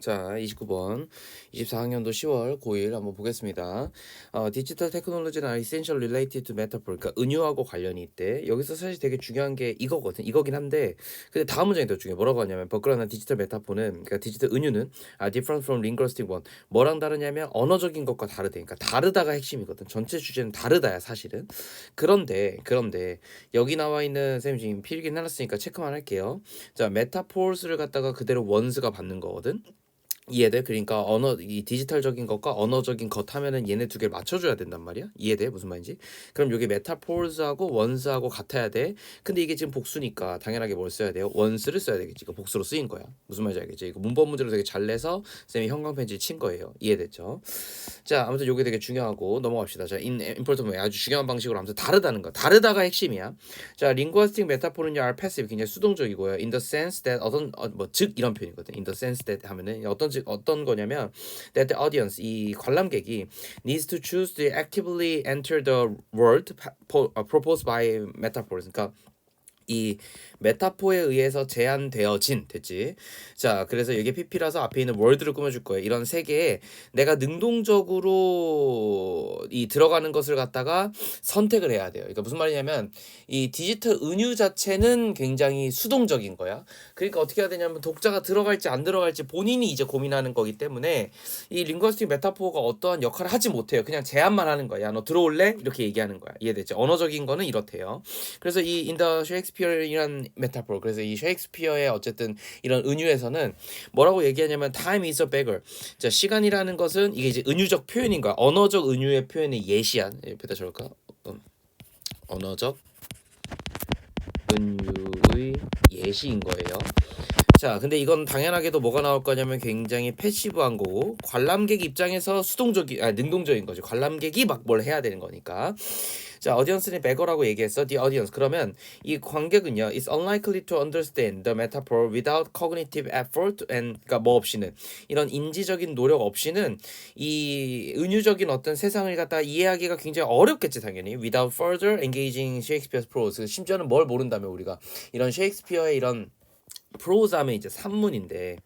자, 29번 24학년도 10월 9일 한번 보겠습니다. 디지털 테크놀로지는 are essential related to metaphor. 그러니까 은유하고 관련이 있대. 여기서 사실 되게 중요한 게 이거거든. 이거긴 한데 근데 다음 문장이 더 중요해. 뭐라고 하냐면 버크라는 디지털 메타포는 그러니까 디지털 은유는 different from linguistic one. 뭐랑 다르냐면 언어적인 것과 다르대. 그러니까 다르다가 핵심이거든. 전체 주제는 다르다야 사실은. 그런데 여기 나와 있는 쌤 지금 필기는 해놨으니까 체크만 할게요. 자, 메타포스를 갖다가 그대로 원스가 받는 거거든. 이해돼? 그러니까 이 디지털적인 것과 언어적인 것 하면은 얘네 두 개를 맞춰줘야 된단 말이야. 이해돼? 무슨 말인지? 그럼 여기 메타포즈하고 원스하고 같아야 돼. 근데 이게 지금 복수니까 당연하게 뭘 써야 돼요? 원스를 써야 되겠지. 이거 복수로 쓰인 거야. 무슨 말인지 알겠지? 이거 문법 문제로 되게 잘 내서 쌤이 형광펜질 친 거예요. 이해됐죠? 자, 아무튼 요게 되게 중요하고 넘어갑시다. 자, important way 아주 중요한 방식으로 하면서 다르다는 거. 다르다가 핵심이야. 자, linguistic metaphor는요, are passive 굉장히 수동적이고요. In the sense that 즉 이런 표현이거든. In the sense that 하면은 어떤 거냐면 that the audience 이 관람객이 needs to choose to actively enter the world proposed by metaphors. 그러니까 이 메타포에 의해서 제한되어진 됐지. 자, 그래서 이게 PP라서 앞에 있는 월드를 꾸며줄 거예요. 이런 세 개에 내가 능동적으로 이 들어가는 것을 갖다가 선택을 해야 돼요. 그러니까 무슨 말이냐면 이 디지털 은유 자체는 굉장히 수동적인 거야. 그러니까 어떻게 해야 되냐면 독자가 들어갈지 안 들어갈지 본인이 이제 고민하는 거기 때문에 이 링거스틱 메타포가 어떠한 역할을 하지 못해요. 그냥 제안만 하는 거야. 너 들어올래? 이렇게 얘기하는 거야. 이해됐죠? 언어적인 거는 이렇대요. 그래서 이 in the 셰익스피어이란 메타포, 그래서 이 셰익스피어의 어쨌든 이런 은유에서는 뭐라고 얘기하냐면 time is a beggar. 자, 시간이라는 것은 이게 이제 은유적 표현인 거야. 언어적 은유의 표현의 예시야. 옆에다 적을까? 언어적 은유의 예시인 거예요. 자, 근데 이건 당연하게도 뭐가 나올 거냐면 굉장히 패시브한 거고 관람객 입장에서 능동적인 거죠. 관람객이 막 뭘 해야 되는 거니까. 자, audience는 beggar라고 얘기했어. The audience. 그러면 이 관객은요, is unlikely to understand the metaphor without cognitive effort and 그러니까 뭐 없이는 이런 인지적인 노력 없이는 이 은유적인 어떤 세상을 갖다 이해하기가 굉장히 어렵겠지 당연히. Without further engaging Shakespeare's prose. 심지어는 뭘 모른다면 우리가 이런 셰익스피어의 이런 프로즈 하면 이제 산문인데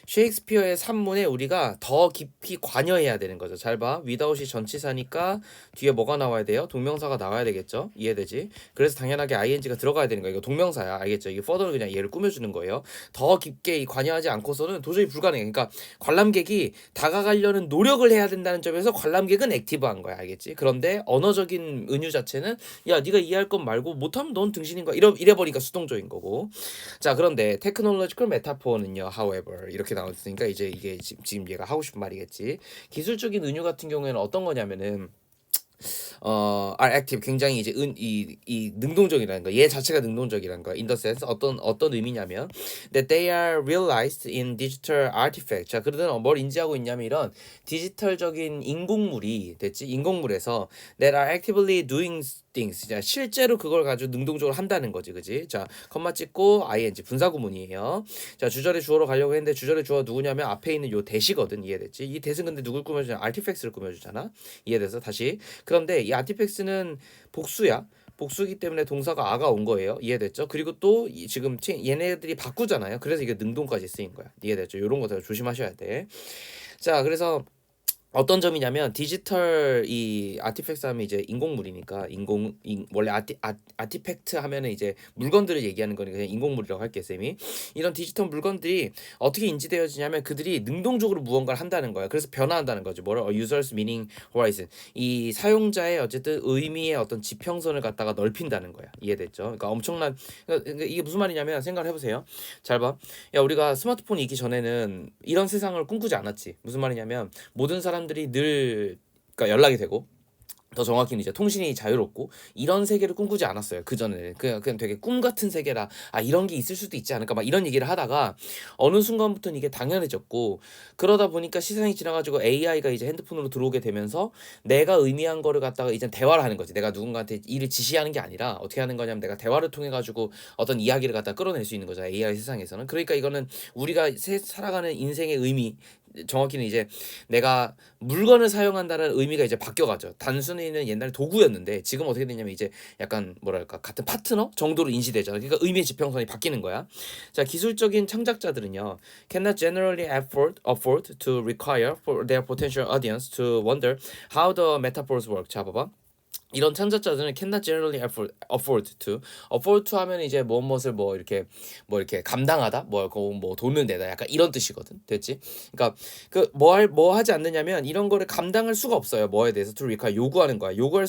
셰익스피어의 산문에 우리가 더 깊이 관여해야 되는 거죠. 잘 봐. without이 전치사니까 뒤에 뭐가 나와야 돼요? 동명사가 나와야 되겠죠? 이해되지? 그래서 당연하게 ing가 들어가야 되는 거예요. 이거 동명사야. 알겠죠? 이게 further는 그냥 얘를 꾸며주는 거예요. 더 깊게 관여하지 않고서는 도저히 불가능해. 그러니까 관람객이 다가가려는 노력을 해야 된다는 점에서 관람객은 액티브한 거야. 알겠지? 그런데 언어적인 은유 자체는 야, 네가 이해할 건 말고 못하면 넌 등신인 거야. 이래버리니까 수동적인 거고. 자, 그런데 테크놀로지컬 메타포는요, however 이렇게 나왔으니까 이제 이게 지금 얘가 하고 싶은 말이겠지. 기술적인 은유 같은 경우에는 어떤 거냐면은 are active 굉장히 이제 이 능동적이라는 거. 얘 자체가 능동적이라는 거야. In the sense 어떤 의미냐면 that they are realized in digital artifact. 자, 그러면 뭘 인지하고 있냐면 이런 디지털적인 인공물이 됐지. 인공물에서 that are actively doing things. 자, 실제로 그걸 가지고 능동적으로 한다는 거지. 그지? 자, 컴마 찍고 ing 분사구문이에요. 자, 주절의 주어로 가려고 했는데 주절의 주어 누구냐면 앞에 있는 요 대시거든. 이해됐지? 이 대신 근데 누굴 꾸며주냐? artifacts를 꾸며주잖아. 이해돼서 다시. 그런데 이 아티팩스는 복수야. 복수기 때문에 동사가 아가 온 거예요. 이해됐죠? 그리고 또 지금 얘네들이 바꾸잖아요. 그래서 이게 능동까지 쓰인 거야. 이해됐죠? 이런 거 조심하셔야 돼. 자, 그래서 어떤 점이냐면 디지털 이 아티팩트 하면 이제 인공물이니까 원래 아티팩트 하면은 이제 물건들을 얘기하는 거니까 그냥 인공물이라고 할게 쌤이. 이런 디지털 물건들이 어떻게 인지되어지냐면 그들이 능동적으로 무언가를 한다는 거야. 그래서 변화한다는 거죠. 뭐를 users meaning horizon. 이 사용자의 어쨌든 의미의 어떤 지평선을 갖다가 넓힌다는 거야. 이해됐죠? 그러니까 엄청난 그러니까 이게 무슨 말이냐면 생각을 해보세요. 잘 봐. 야, 우리가 스마트폰이 있기 전에는 이런 세상을 꿈꾸지 않았지. 무슨 말이냐면 모든 사람들이 늘 그러니까 연락이 되고 더 정확히는 이제 통신이 자유롭고 이런 세계를 꿈꾸지 않았어요. 그전에는 그냥 되게 꿈 같은 세계라 이런 게 있을 수도 있지 않을까 막 이런 얘기를 하다가 어느 순간부터는 이게 당연해졌고 그러다 보니까 시간이 지나가지고 AI가 이제 핸드폰으로 들어오게 되면서 내가 의미한 거를 갖다가 이제 대화를 하는 거지. 내가 누군가한테 일을 지시하는 게 아니라 어떻게 하는 거냐면 내가 대화를 통해 가지고 어떤 이야기를 갖다 끌어낼 수 있는 거죠. AI 세상에서는. 그러니까 이거는 우리가 살아가는 인생의 의미 정확히는 이제 내가 물건을 사용한다는 의미가 이제 바뀌어가죠. 단순히는 옛날에 도구였는데 지금 어떻게 되냐면 이제 약간 뭐랄까 같은 파트너 정도로 인식되잖아. 그러니까 의미의 지평선이 바뀌는 거야. 자, 기술적인 창작자들은요, cannot generally afford to require for their potential audience to wonder how the metaphors work. 자, 봐봐. 이런 창작자들은 cannot generally afford to 하면 이제 무엇을 뭐 이렇게 감당하다 뭐 돈을 내다 약간 이런 뜻이거든. 됐지? 그러니까 그 뭐 하지 않느냐면 이런 거를 감당할 수가 없어요. 뭐에 대해서 to require 요구하는 거야. 요구를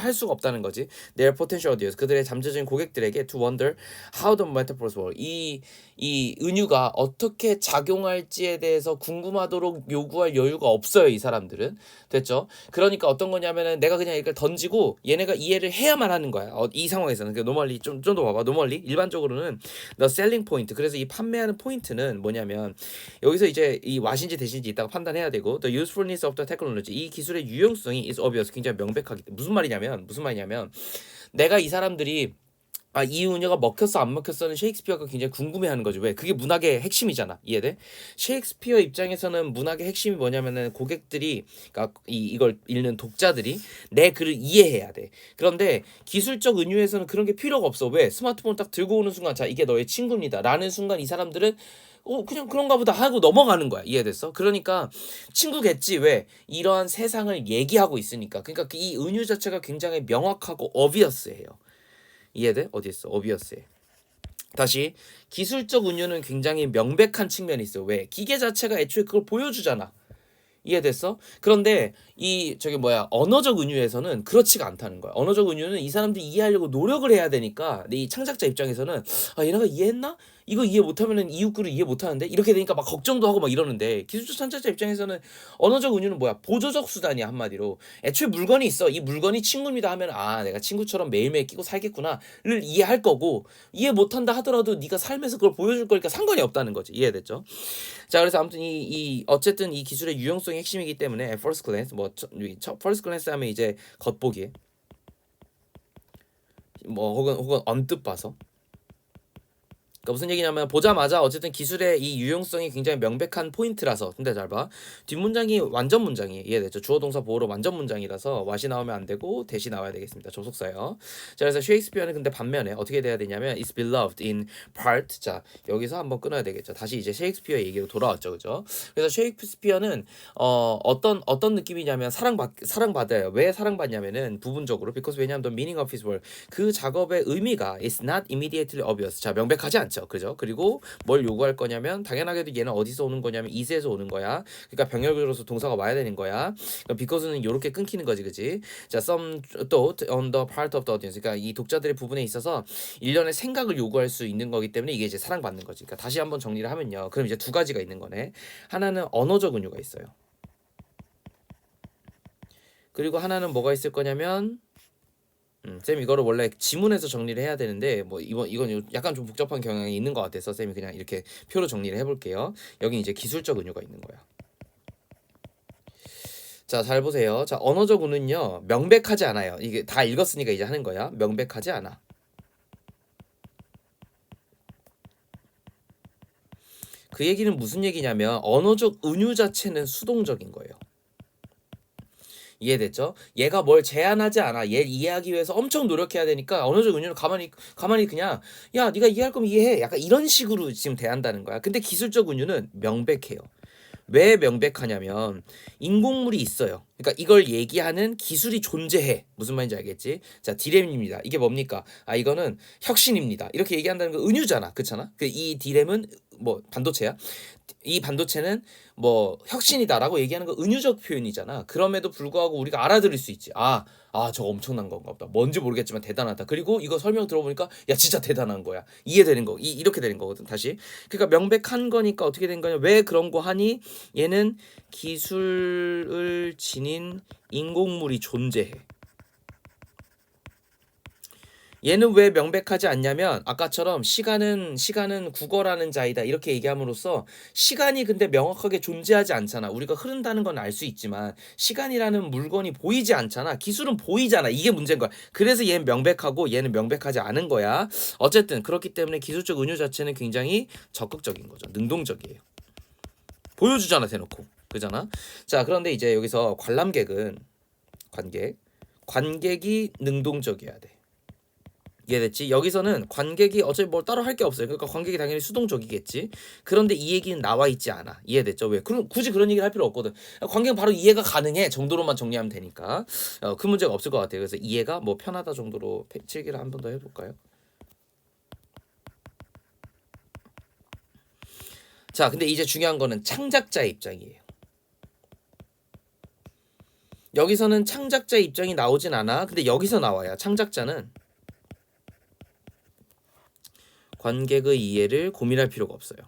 할 수가 없다는 거지. their potential audience 그들의 잠재적인 고객들에게 to wonder how the metaphors work 이 은유가 어떻게 작용할지에 대해서 궁금하도록 요구할 여유가 없어요. 이 사람들은. 됐죠? 그러니까 어떤 거냐면은 내가 그냥 이걸 던지고 얘네가 이해를 해야만 하는 거야. 이 상황에서는. 그 노멀리 좀 더 봐봐. 노멀리 일반적으로는 the selling point. 그래서 이 판매하는 포인트는 뭐냐면 여기서 이제 이 와신지 대신지 있다가 판단해야 되고 the usefulness of the technology 이 기술의 유용성이 is obvious 굉장히 명백하기 때문에 무슨 말이냐면 내가 이 사람들이 이 은유가 먹혔어 안 먹혔어는 셰익스피어가 굉장히 궁금해하는 거지. 왜? 그게 문학의 핵심이잖아. 이해돼? 셰익스피어 입장에서는 문학의 핵심이 뭐냐면은 고객들이 그러니까 이걸 읽는 독자들이 내 글을 이해해야 돼. 그런데 기술적 은유에서는 그런 게 필요가 없어. 왜? 스마트폰 딱 들고 오는 순간 자 이게 너의 친구입니다. 라는 순간 이 사람들은 그냥 그런가 보다 하고 넘어가는 거야. 이해됐어? 그러니까 친구겠지. 왜? 이러한 세상을 얘기하고 있으니까. 그러니까 이 은유 자체가 굉장히 명확하고 obvious해요. 이해돼? 어디 있어? obvious해. 다시 기술적 은유는 굉장히 명백한 측면이 있어. 왜? 기계 자체가 애초에 그걸 보여주잖아. 이해됐어? 그런데 언어적 은유에서는 그렇지가 않다는 거야. 언어적 은유는 이 사람들이 이해하려고 노력을 해야 되니까 이 창작자 입장에서는 얘네가 이해했나? 이거 이해 못하면은 이웃 글을 이해 못하는데 이렇게 되니까 막 걱정도 하고 막 이러는데 기술적 창작자 입장에서는 언어적 은유는 뭐야? 보조적 수단이야. 한마디로 애초에 물건이 있어. 이 물건이 친구입니다 하면 내가 친구처럼 매일매일 끼고 살겠구나를 이해할 거고 이해 못한다 하더라도 네가 삶에서 그걸 보여줄 거니까 상관이 없다는 거지. 이해됐죠? 자, 그래서 아무튼 어쨌든 이 기술의 유용성이 핵심이기 때문에 first glance first glance 하면 이제 겉보기 혹은 언뜻 봐서 그러니까 무슨 얘기냐면 보자마자 어쨌든 기술의 이 유용성이 굉장히 명백한 포인트라서 근데 잘 봐. 뒷문장이 완전 문장이에요. 이해됐죠? 주어 동사 보어로 완전 문장이라서 what이 나오면 안 되고 that이 나와야 되겠습니다. 접속사요. 자, 그래서 셰익스피어는 근데 반면에 어떻게 돼야 되냐면 is beloved in part. 자, 여기서 한번 끊어야 되겠죠. 다시 이제 셰익스피어 얘기로 돌아왔죠. 그죠? 그래서 셰익스피어는 어떤 느낌이냐면 사랑받아요. 왜 사랑받냐면은 부분적으로 because 왜냐하면 the meaning of his work 그 작업의 의미가 is not immediately obvious. 자, 명백하지 않죠. 그죠? 그리고 뭘 요구할 거냐면 당연하게도 얘는 어디서 오는 거냐면 is에서 오는 거야. 그러니까 병렬로서 동사가 와야 되는 거야. 그러니까 because는 이렇게 끊기는 거지, 그지? 자, some thought on the part of the audience. 그러니까 이 독자들의 부분에 있어서 일련의 생각을 요구할 수 있는 거기 때문에 이게 이제 사랑받는 거지. 그러니까 다시 한번 정리를 하면요. 그럼 이제 두 가지가 있는 거네. 하나는 언어적 은유가 있어요. 그리고 하나는 뭐가 있을 거냐면 쌤 이거를 원래 지문에서 정리를 해야 되는데 이건 약간 좀 복잡한 경향이 있는 것 같아서 쌤이 그냥 이렇게 표로 정리를 해볼게요. 여기 이제 기술적 은유가 있는 거야. 자, 잘 보세요. 자, 언어적 은유는요 명백하지 않아요. 이게 다 읽었으니까 이제 하는 거야. 명백하지 않아. 그 얘기는 무슨 얘기냐면 언어적 은유 자체는 수동적인 거예요. 이해됐죠? 얘가 뭘 제한하지 않아. 얘 이해하기 위해서 엄청 노력해야 되니까 언어적 은유는 가만히 그냥 야 네가 이해할 거면 이해해. 약간 이런 식으로 지금 대한다는 거야. 근데 기술적 은유는 명백해요. 왜 명백하냐면 인공물이 있어요. 그러니까 이걸 얘기하는 기술이 존재해. 무슨 말인지 알겠지? 자, 디램입니다. 이게 뭡니까? 이거는 혁신입니다. 이렇게 얘기한다는 거 은유잖아. 그렇잖아? 이 디램은 반도체야. 이 반도체는 혁신이다라고 얘기하는 거 은유적 표현이잖아. 그럼에도 불구하고 우리가 알아들을 수 있지. 저거 엄청난 건가 보다. 뭔지 모르겠지만 대단하다. 그리고 이거 설명 들어보니까 야 진짜 대단한 거야. 이해되는 거. 이렇게 되는 거거든. 다시. 그러니까 명백한 거니까 어떻게 된 거냐? 왜 그런 거 하니? 얘는 기술을 지닌 인공물이 존재해. 얘는 왜 명백하지 않냐면 아까처럼 시간은 국어라는 자이다 이렇게 얘기함으로써 시간이 근데 명확하게 존재하지 않잖아. 우리가 흐른다는 건 알 수 있지만 시간이라는 물건이 보이지 않잖아. 기술은 보이잖아. 이게 문제인 거야. 그래서 얘는 명백하고 얘는 명백하지 않은 거야. 어쨌든 그렇기 때문에 기술적 은유 자체는 굉장히 적극적인 거죠. 능동적이에요. 보여주잖아 대놓고. 그잖아. 자 그런데 이제 여기서 관람객은 관객이 능동적이어야 돼. 이해됐지? 여기서는 관객이 어차피 뭘 따로 할 게 없어요. 그러니까 관객이 당연히 수동적이겠지. 그런데 이 얘기는 나와 있지 않아. 이해됐죠? 왜? 그럼 굳이 그런 얘기를 할 필요 없거든. 관객은 바로 이해가 가능해 정도로만 정리하면 되니까 큰 문제가 없을 것 같아요. 그래서 이해가 뭐 편하다 정도로 필기를 한 번 더 해볼까요? 자, 근데 이제 중요한 거는 창작자의 입장이에요. 여기서는 창작자의 입장이 나오진 않아. 근데 여기서 나와요. 창작자는 관객의 이해를 고민할 필요가 없어요.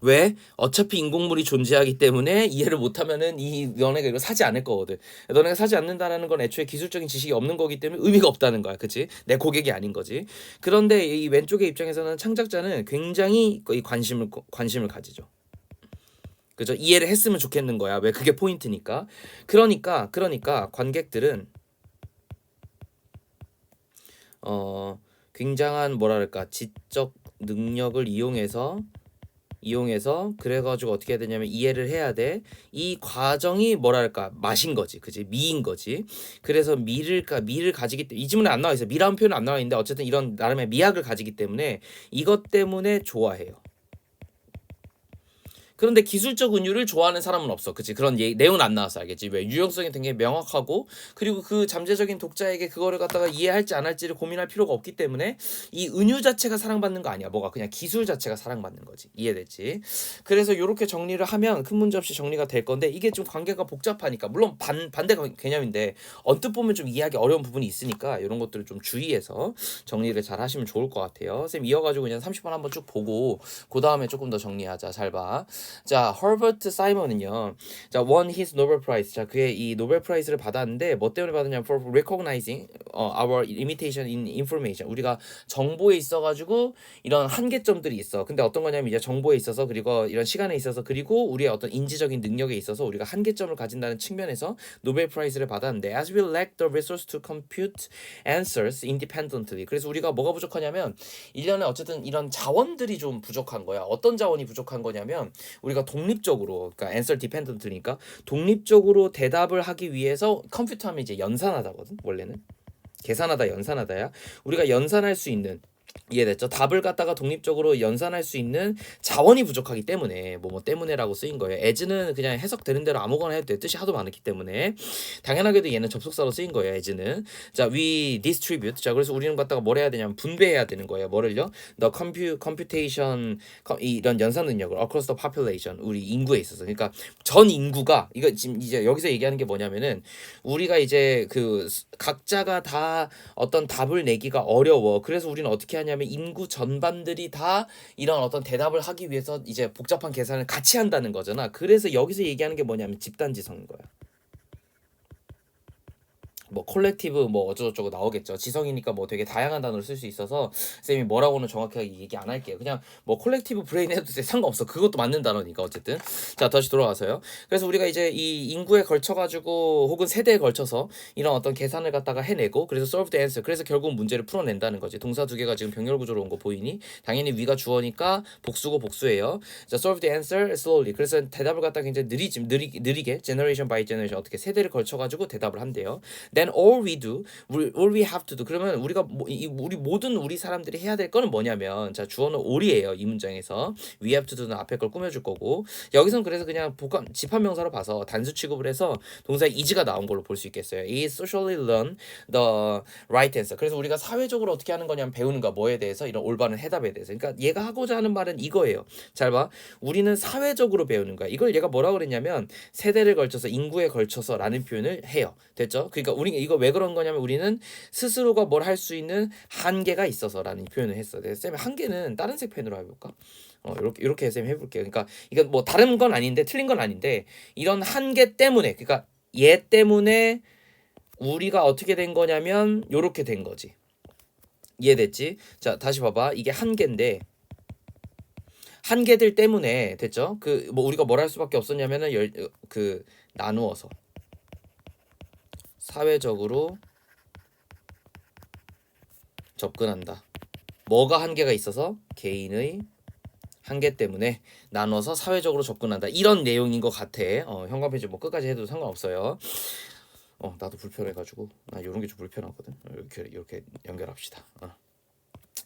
왜? 어차피 인공물이 존재하기 때문에 이해를 못하면은 이 너네가 이거 사지 않을 거거든. 너네가 사지 않는다라는 건 애초에 기술적인 지식이 없는 거기 때문에 의미가 없다는 거야, 그치? 내 고객이 아닌 거지. 그런데 이 왼쪽의 입장에서는 창작자는 굉장히 이 관심을 가지죠. 그죠? 이해를 했으면 좋겠는 거야. 왜? 그게 포인트니까. 그러니까 관객들은 어 굉장한 뭐랄까 지적 능력을 이용해서 그래가지고 어떻게 해야 되냐면 이해를 해야 돼. 이 과정이 뭐랄까 맛인 거지, 그지? 미인 거지. 그래서 미를 가지기 때문에 이 지문에 안 나와 있어. 미라는 표현은 안 나와 있는데 어쨌든 이런 나름의 미학을 가지기 때문에 이것 때문에 좋아해요. 그런데 기술적 은유를 좋아하는 사람은 없어. 그치? 그런 내용은 안 나와서 알겠지? 왜? 유용성이 굉장히 명확하고 그리고 그 잠재적인 독자에게 그거를 갖다가 이해할지 안 할지를 고민할 필요가 없기 때문에 이 은유 자체가 사랑받는 거 아니야. 뭐가 그냥 기술 자체가 사랑받는 거지. 이해됐지? 그래서 이렇게 정리를 하면 큰 문제 없이 정리가 될 건데 이게 좀 관계가 복잡하니까 물론 반대 개념인데 언뜻 보면 좀 이해하기 어려운 부분이 있으니까 이런 것들을 좀 주의해서 정리를 잘 하시면 좋을 것 같아요. 쌤 이어가지고 그냥 30번 한번 쭉 보고 그 다음에 조금 더 정리하자. 잘 봐. 자, 허버트 사이먼은요. 자, won his Nobel Prize. 자, 그의 이 노벨 프라이즈를 받았는데 뭐 때문에 받았냐면 for recognizing our limitation in information. 우리가 정보에 있어 가지고 이런 한계점들이 있어. 근데 어떤 거냐면 이제 정보에 있어서 그리고 이런 시간에 있어서 그리고 우리의 어떤 인지적인 능력에 있어서 우리가 한계점을 가진다는 측면에서 노벨 프라이즈를 받았는데 as we lack the resource to compute answers independently. 그래서 우리가 뭐가 부족하냐면 1년에 어쨌든 이런 자원들이 좀 부족한 거야. 어떤 자원이 부족한 거냐면 우리가 독립적으로 그러니까 answer dependent니까 독립적으로 대답을 하기 위해서 컴퓨터하면 이제 연산하다거든. 원래는 계산하다 연산하다야. 우리가 연산할 수 있는 이해됐죠? 답을 갖다가 독립적으로 연산할 수 있는 자원이 부족하기 때문에 뭐 때문에라고 쓰인 거예요. as는 그냥 해석되는 대로 아무거나 해도 돼. 뜻이 하도 많기 때문에 당연하게도 얘는 접속사로 쓰인 거예요. as는 자 we distribute 자 그래서 우리는 갖다가 뭘 해야 되냐면 분배해야 되는 거예요. 뭐를요? the computation 이런 연산 능력을 across the population 우리 인구에 있어서 그러니까 전 인구가 이거 지금 이제 여기서 얘기하는 게 뭐냐면은 우리가 이제 그 각자가 다 어떤 답을 내기가 어려워. 그래서 우리는 어떻게 하냐면 인구 전반들이 다 이런 어떤 대답을 하기 위해서 이제 복잡한 계산을 같이 한다는 거잖아. 그래서 여기서 얘기하는 게 뭐냐면 집단지성인 거야. 뭐 콜렉티브 뭐 어쩌고저쩌고 나오겠죠. 지성이니까 뭐 되게 다양한 단어를 쓸 수 있어서 쌤이 뭐라고는 정확하게 얘기 안 할게요. 그냥 뭐 콜렉티브 브레인 해도 상관없어. 그것도 맞는 단어니까 어쨌든. 자 다시 돌아와서요. 그래서 우리가 이제 이 인구에 걸쳐가지고 혹은 세대에 걸쳐서 이런 어떤 계산을 갖다가 해내고 그래서 solve the answer. 그래서 결국 문제를 풀어낸다는 거지. 동사 두 개가 지금 병렬 구조로 온 거 보이니? 당연히 위가 주어니까 복수고 복수예요. 자 solve the answer slowly. 그래서 대답을 갖다가 굉장히 느리게 generation by generation 어떻게 세대를 걸쳐가지고 대답을 한대요. Then all we have to do. 그러면 우리가 우리 모든 우리 사람들이 해야 될 거는 뭐냐면 자 주어는 all이에요. 이 문장에서 we have to do는 앞에 걸 꾸며줄 거고 여기서는 그래서 그냥 집합명사로 봐서 단수 취급을 해서 동사의 is가 나온 걸로 볼 수 있겠어요. is socially learn the right answer. 그래서 우리가 사회적으로 어떻게 하는 거냐면 배우는 거 뭐에 대해서 이런 올바른 해답에 대해서. 그러니까 얘가 하고자 하는 말은 이거예요. 잘 봐. 우리는 사회적으로 배우는 거야. 이걸 얘가 뭐라고 그랬냐면 세대를 걸쳐서 인구에 걸쳐서라는 표현을 해요. 됐죠? 그러니까 우리 이거 왜 그런 거냐면 우리는 스스로가 뭘 할 수 있는 한계가 있어서라는 표현을 했어. 쌤 한계는 다른 색 펜으로 해볼까? 이렇게 쌤 해볼게요. 그러니까 이건 뭐 다른 건 아닌데 틀린 건 아닌데 이런 한계 때문에 그러니까 얘 때문에 우리가 어떻게 된 거냐면 요렇게 된 거지. 이해됐지? 자 다시 봐봐. 이게 한계인데 한계들 때문에 됐죠? 그 뭐 우리가 뭘 할 수밖에 없었냐면은 나누어서 사회적으로 접근한다. 뭐가 한계가 있어서 개인의 한계 때문에 나눠서 사회적으로 접근한다. 이런 내용인 것 같아. 현관 편집 뭐 끝까지 해도 상관없어요. 나도 불편해가지고 나 이런 게 좀 불편하거든. 이렇게 연결합시다.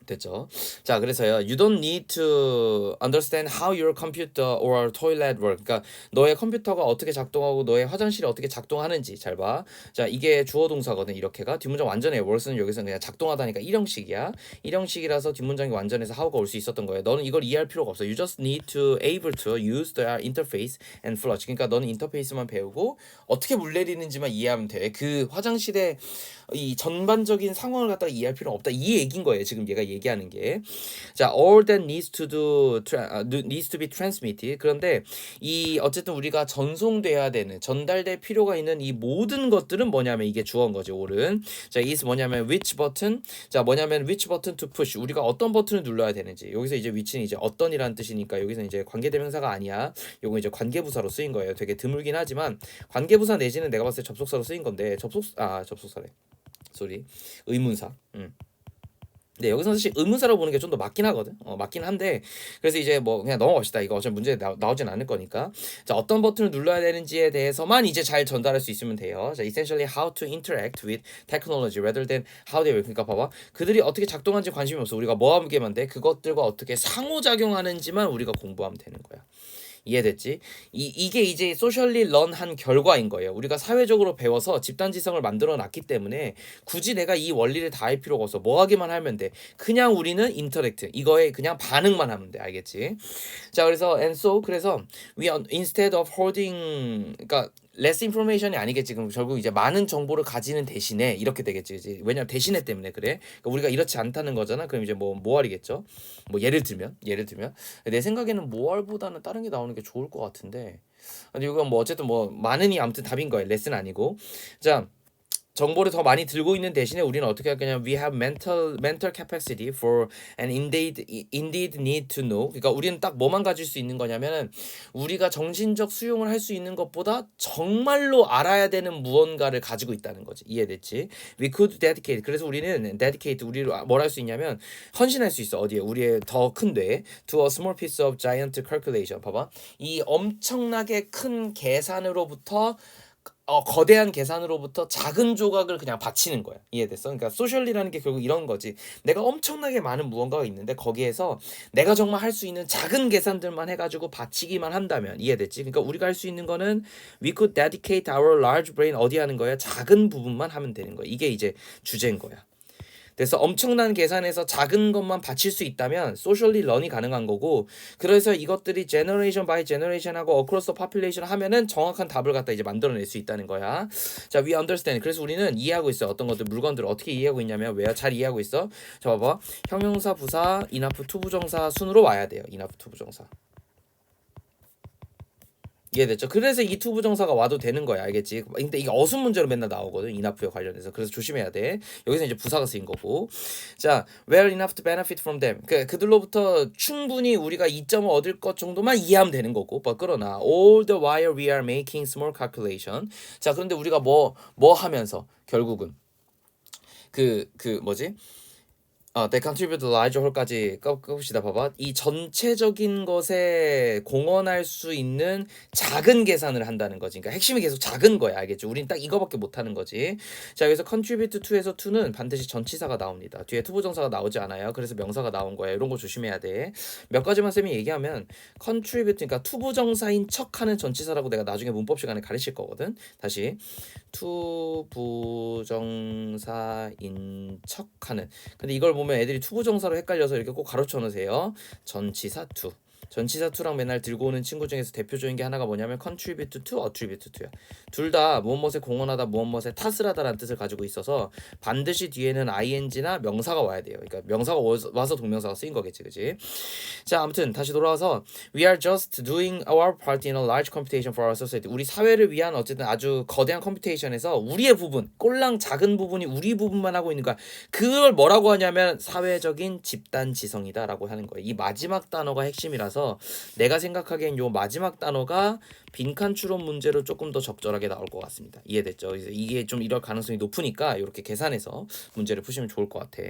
됐죠? 자, 그래서요. You don't need to understand how your computer or toilet work. 그러니까 너의 컴퓨터가 어떻게 작동하고 너의 화장실이 어떻게 작동하는지 잘 봐. 자, 이게 주어 동사거든. 이렇게가 뒷문장 완전해. work는 여기서 그냥 작동하다니까 일형식이야. 일형식이라서 뒷문장이 완전해서 how가 올 수 있었던 거예요. 너는 이걸 이해할 필요가 없어. You just need to able to use the interface and flush. 그러니까 너는 인터페이스만 배우고 어떻게 물 내리는지만 이해하면 돼. 그 화장실의 이 전반적인 상황을 갖다가 이해할 필요는 없다. 이 얘기인 거예요. 지금 얘가 얘기하는 게. 자, all that needs to be transmitted. 그런데 이 어쨌든 우리가 전송돼야 되는 전달될 필요가 있는 이 모든 것들은 뭐냐면 이게 주어인 거지. all은. 자, is 뭐냐면 which button. 자, 뭐냐면 which button to push. 우리가 어떤 버튼을 눌러야 되는지. 여기서 이제 which는 이제 어떤이라는 뜻이니까 여기서 이제 관계대명사가 아니야. 요거 이제 관계부사로 쓰인 거예요. 되게 드물긴 하지만 관계부사 내지는 내가 봤을 때 접속사로 쓰인 건데 접속사래. 소리 의문사. 네, 여기서 사실 의문사로 보는 게 좀 더 맞긴 하거든. 맞긴 한데 그래서 이제 뭐 그냥 넘어갑시다. 이거 어차피 문제 나오진 않을 거니까. 자, 어떤 버튼을 눌러야 되는지에 대해서만 이제 잘 전달할 수 있으면 돼요. 자, essentially how to interact with technology rather than how they work. 그러니까 봐봐. 그들이 어떻게 작동하는지 관심이 없어. 우리가 뭐 하면 돼? 그것들과 어떻게 상호작용하는지만 우리가 공부하면 되는 거야. 이해됐지? 이게 이제 소셜리 런한 결과인 거예요. 우리가 사회적으로 배워서 집단지성을 만들어 놨기 때문에 굳이 내가 이 원리를 다 할 필요가 없어. 뭐 하기만 하면 돼. 그냥 우리는 인터랙트. 이거에 그냥 반응만 하면 돼. 알겠지? 자, 그래서 그래서 we instead of holding 그러니까 less information이 아니겠지. 그럼 결국 이제 많은 정보를 가지는 대신에 이렇게 되겠지. 이제 왜냐면 대신에 때문에 그래. 그러니까 우리가 이렇지 않다는 거잖아. 그럼 이제 뭐 모할이겠죠. 뭐 예를 들면 내 생각에는 모할보다는 다른 게 나오는 게 좋을 것 같은데. 근데 이건 뭐 어쨌든 뭐 많으니 아무튼 답인 거예요. 레슨 아니고. 자, 정보를 더 많이 들고 있는 대신에 우리는 어떻게 할 거냐? We have mental capacity for and indeed need to know. 그러니까 우리는 딱 뭐만 가질 수 있는 거냐면은 우리가 정신적 수용을 할 수 있는 것보다 정말로 알아야 되는 무언가를 가지고 있다는 거지. 이해됐지? We could dedicate. 그래서 우리는 dedicate 우리로 뭘 할 수 있냐면 헌신할 수 있어. 어디에? 우리의 더 큰 뇌 to a small piece of giant calculation. 봐봐. 이 엄청나게 큰 계산으로부터 거대한 계산으로부터 작은 조각을 그냥 바치는 거야. 이해됐어? 그러니까 소셜리라는 게 결국 이런 거지. 내가 엄청나게 많은 무언가가 있는데 거기에서 내가 정말 할 수 있는 작은 계산들만 해가지고 바치기만 한다면 이해됐지? 그러니까 우리가 할 수 있는 거는 we could dedicate our large brain 어디 하는 거야? 작은 부분만 하면 되는 거야. 이게 이제 주제인 거야. 그래서 엄청난 계산에서 작은 것만 바칠 수 있다면 소셜리 런이 가능한 거고 그래서 이것들이 제너레이션 바이 제너레이션하고 어크로스 포퓰레이션 하면은 정확한 답을 갖다 이제 만들어낼 수 있다는 거야. 자, we understand. 그래서 우리는 이해하고 있어요. 어떤 것들 물건들을 어떻게 이해하고 있냐면 왜 잘 이해하고 있어? 자, 봐봐. 형용사, 부사, 인하프, 투부정사 순으로 와야 돼요. 인하프, 투부정사. 이해됐죠? 그래서 이 투부정사가 와도 되는 거야. 알겠지? 근데 이게 어순 문제로 맨날 나오거든. 인하프에 관련해서. 그래서 조심해야 돼. 여기서 이제 부사가 쓰인 거고. 자, well enough to benefit from them. 그들로부터 충분히 우리가 이점을 얻을 것 정도만 이해하면 되는 거고. 그러나 all the while we are making small calculation. 자, 그런데 우리가 뭐 하면서 결국은 뭐지? they contribute to the larger whole까지 꺾읍시다. 봐봐. 이 전체적인 것에 공헌할 수 있는 작은 계산을 한다는 거지. 그러니까 핵심이 계속 작은 거야. 알겠죠? 우린 딱 이거밖에 못하는 거지. 자, 여기서 contribute to에서 to는 반드시 전치사가 나옵니다. 뒤에 투부정사가 나오지 않아요. 그래서 명사가 나온 거야. 이런 거 조심해야 돼. 몇 가지만 쌤이 얘기하면 contribute, 그러니까 투부정사인 척하는 전치사라고 내가 나중에 문법 시간에 가르칠 거거든. 다시 투부정사인 척하는. 근데 이걸 보면 애들이 투부정사로 헷갈려서 이렇게 꼭 가로쳐 놓으세요. 전치사 투. 전치사 투랑 맨날 들고 오는 친구 중에서 대표적인 게 하나가 뭐냐면 contribute to, attribute to야. 둘 다 무엇무엇에 공헌하다, 무엇무엇에 탓을 하다라는 뜻을 가지고 있어서 반드시 뒤에는 ing나 명사가 와야 돼요. 그러니까 명사가 와서 동명사가 쓰인 거겠지, 그지? 자, 아무튼 다시 돌아와서 we are just doing our part in a large computation for our society. 우리 사회를 위한 어쨌든 아주 거대한 컴퓨테이션에서 우리의 부분, 꼴랑 작은 부분이 우리 부분만 하고 있는 거야. 그걸 뭐라고 하냐면 사회적인 집단 지성이다라고 하는 거예요. 이 마지막 단어가 핵심이라서 내가 생각하기엔 요 마지막 단어가 빈칸 추론 문제로 조금 더 적절하게 나올 것 같습니다. 이해됐죠? 이게 좀 이럴 가능성이 높으니까 이렇게 계산해서 문제를 푸시면 좋을 것 같아.